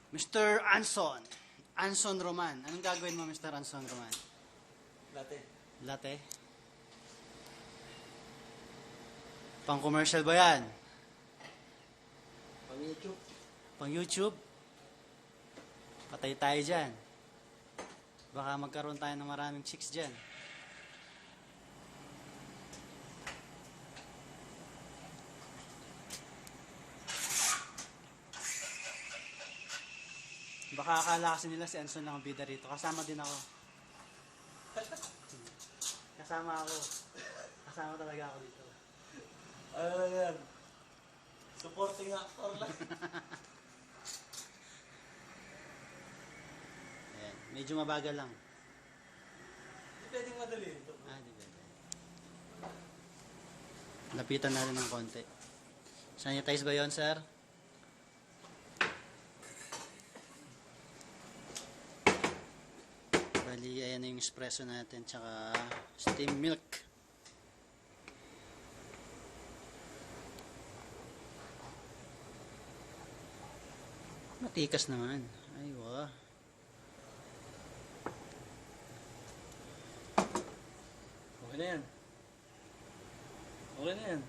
Mr. Anson. Anson Roman. Anong gagawin mo, Mr. Anson Roman? Latte. Latte? Pang commercial ba yan? Pang YouTube. Pang YouTube? Patay tayo dyan. Baka magkaroon tayo ng maraming chicks dyan. Baka akala kasi nila si Anson lang ang bida rito. Kasama din ako. Kasama ako. Kasama talaga ako dito. Ano lang yan? Supporting actor lang. Ayan. Medyo mabagal lang. Hindi pwedeng madali ito. Di ba? Lapitan natin ng konti. Sanitize ba yon, sir? Bali, ayan na yung espresso natin, tsaka steam milk. Matikas naman. Ay, wala. Okay na yan. Okay na yan.